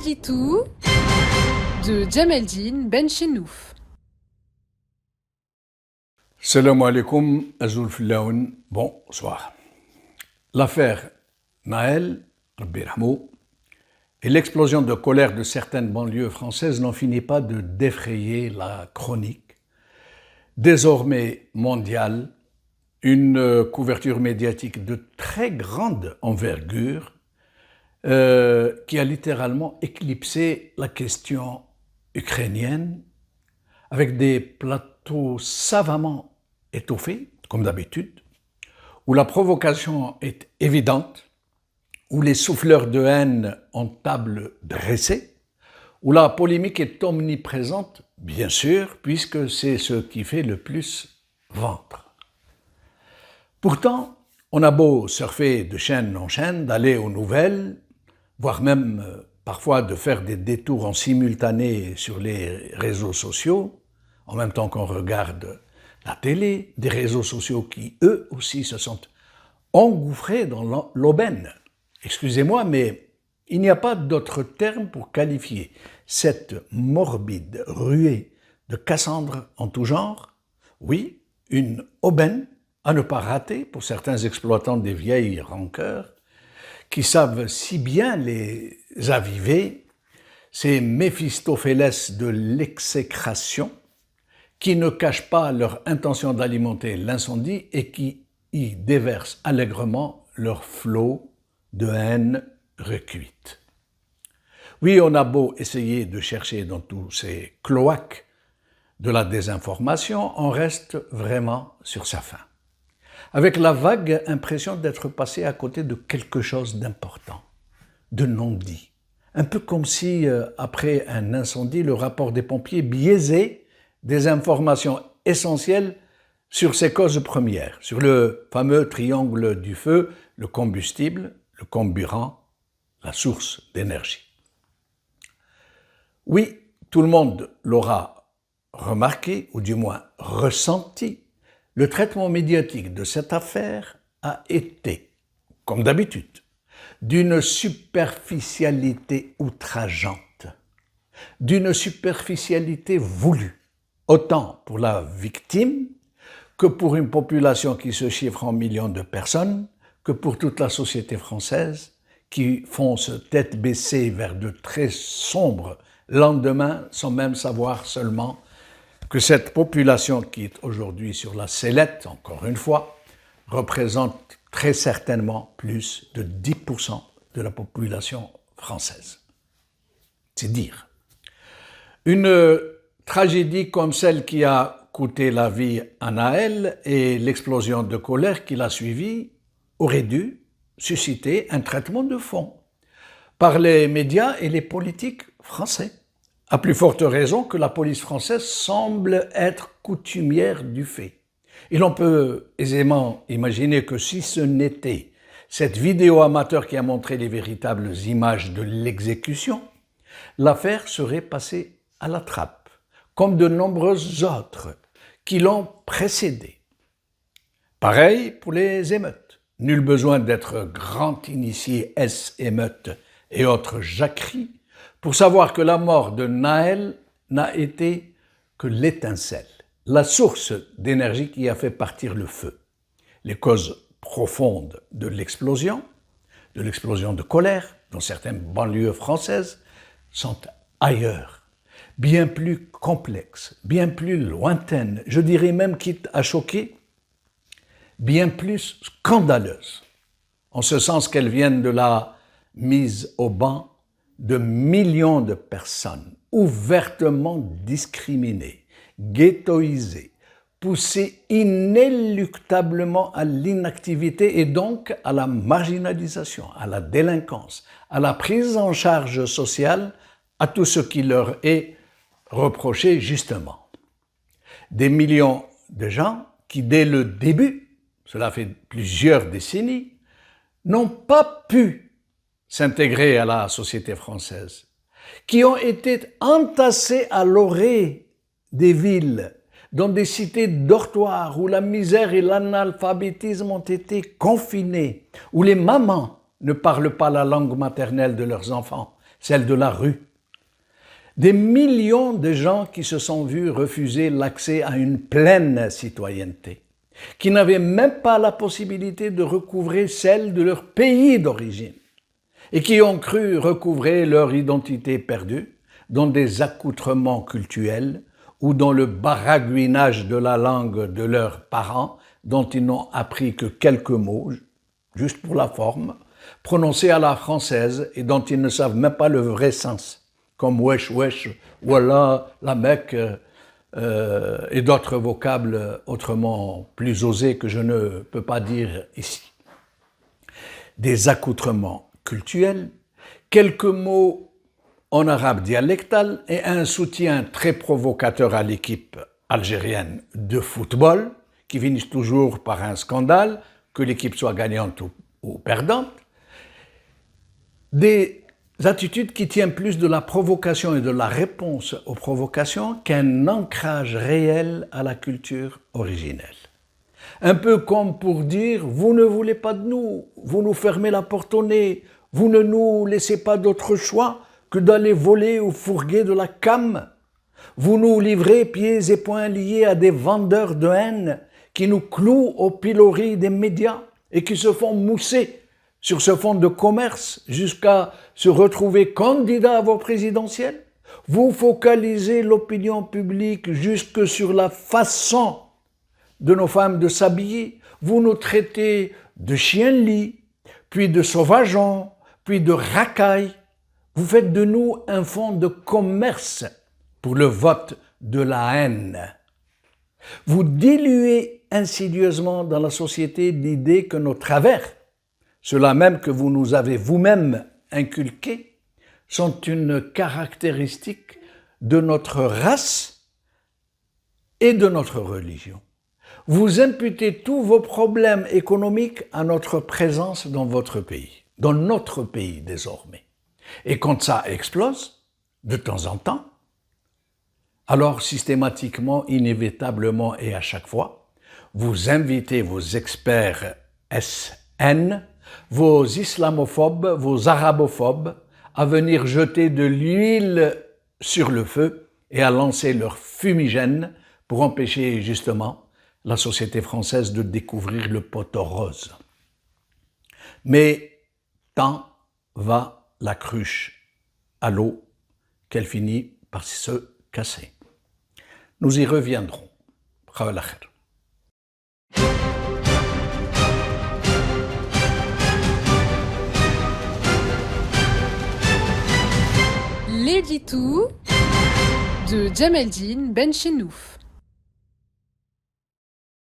Guitou de Djameldine Benchenouf. Salam alaikum, Azoul Fillaoun, bonsoir. L'affaire Naël, Rabbi Rahmou, et l'explosion de colère de certaines banlieues françaises n'en finit pas de défrayer la chronique. Désormais mondiale, une couverture médiatique de très grande envergure qui a littéralement éclipsé la question ukrainienne avec des plateaux savamment étoffés, comme d'habitude, où la provocation est évidente, où les souffleurs de haine ont table dressée, où la polémique est omniprésente, bien sûr, puisque c'est ce qui fait le plus vendre. Pourtant, on a beau surfer de chaîne en chaîne, d'aller aux nouvelles, voire même parfois de faire des détours en simultané sur les réseaux sociaux, en même temps qu'on regarde la télé, des réseaux sociaux qui, eux aussi, se sont engouffrés dans l'aubaine. Excusez-moi, mais il n'y a pas d'autre terme pour qualifier cette morbide ruée de Cassandre en tout genre. Oui, une aubaine à ne pas rater pour certains exploitants des vieilles rancœurs qui savent si bien les aviver, ces Méphistophélès de l'exécration qui ne cachent pas leur intention d'alimenter l'incendie et qui y déversent allègrement leur flot de haine recuite. Oui, on a beau essayer de chercher dans tous ces cloaques de la désinformation, on reste vraiment sur sa faim, avec la vague impression d'être passé à côté de quelque chose d'important, de non-dit. Un peu comme si, après un incendie, le rapport des pompiers biaisait des informations essentielles sur ses causes premières, sur le fameux triangle du feu, le combustible, le comburant, la source d'énergie. Oui, tout le monde l'aura remarqué, ou du moins ressenti, le traitement médiatique de cette affaire a été, comme d'habitude, d'une superficialité outrageante, d'une superficialité voulue, autant pour la victime que pour une population qui se chiffre en millions de personnes, que pour toute la société française qui fonce tête baissée vers de très sombres lendemains sans même savoir seulement que cette population qui est aujourd'hui sur la sellette, encore une fois, représente très certainement plus de 10% de la population française. C'est dire. Une tragédie comme celle qui a coûté la vie à Naël et l'explosion de colère qui l'a suivie aurait dû susciter un traitement de fond par les médias et les politiques français. À plus forte raison que la police française semble être coutumière du fait. Et l'on peut aisément imaginer que si ce n'était cette vidéo amateur qui a montré les véritables images de l'exécution, l'affaire serait passée à la trappe, comme de nombreuses autres qui l'ont précédée. Pareil pour les émeutes. Nul besoin d'être grand initié S-émeute et autres jacqueries pour savoir que la mort de Naël n'a été que l'étincelle, la source d'énergie qui a fait partir le feu. Les causes profondes de l'explosion de colère dans certaines banlieues françaises, sont ailleurs, bien plus complexes, bien plus lointaines, je dirais même, quitte à choquer, bien plus scandaleuses, en ce sens qu'elles viennent de la mise au ban de millions de personnes ouvertement discriminées, ghettoisées, poussées inéluctablement à l'inactivité et donc à la marginalisation, à la délinquance, à la prise en charge sociale, à tout ce qui leur est reproché justement. Des millions de gens qui, dès le début, cela fait plusieurs décennies, n'ont pas pu s'intégrer à la société française, qui ont été entassés à l'orée des villes, dans des cités dortoirs où la misère et l'analphabétisme ont été confinés, où les mamans ne parlent pas la langue maternelle de leurs enfants, celle de la rue. Des millions de gens qui se sont vus refuser l'accès à une pleine citoyenneté, qui n'avaient même pas la possibilité de recouvrer celle de leur pays d'origine, et qui ont cru recouvrer leur identité perdue dans des accoutrements cultuels ou dans le baragouinage de la langue de leurs parents, dont ils n'ont appris que quelques mots, juste pour la forme, prononcés à la française et dont ils ne savent même pas le vrai sens, comme wesh wesh, voilà, la Mecque, et d'autres vocables autrement plus osés que je ne peux pas dire ici. Des accoutrements cultuels, quelques mots en arabe dialectal et un soutien très provocateur à l'équipe algérienne de football, qui finissent toujours par un scandale, que l'équipe soit gagnante ou perdante. Des attitudes qui tiennent plus de la provocation et de la réponse aux provocations qu'un ancrage réel à la culture originelle. Un peu comme pour dire « vous ne voulez pas de nous, vous nous fermez la porte au nez, vous ne nous laissez pas d'autre choix que d'aller voler ou fourguer de la cam. Vous nous livrez pieds et poings liés à des vendeurs de haine qui nous clouent au pilori des médias et qui se font mousser sur ce fonds de commerce jusqu'à se retrouver candidat à vos présidentielles. Vous focalisez l'opinion publique jusque sur la façon de nos femmes de s'habiller. Vous nous traitez de chiens-lits, puis de sauvageons, puis de racailles. Vous faites de nous un fonds de commerce pour le vote de la haine. Vous diluez insidieusement dans la société l'idée que nos travers, ceux-là même que vous nous avez vous-même inculqués, sont une caractéristique de notre race et de notre religion. Vous imputez tous vos problèmes économiques à notre présence dans votre pays, dans notre pays désormais. Et quand ça explose, de temps en temps, alors systématiquement, inévitablement et à chaque fois, vous invitez vos experts SN, vos islamophobes, vos arabophobes, à venir jeter de l'huile sur le feu et à lancer leur fumigène pour empêcher justement la société française de découvrir le poteau rose. Mais tant va la cruche à l'eau qu'elle finit par se casser. Nous y reviendrons. Khawal akhir. L'édito de Djemeldine Benchenouf.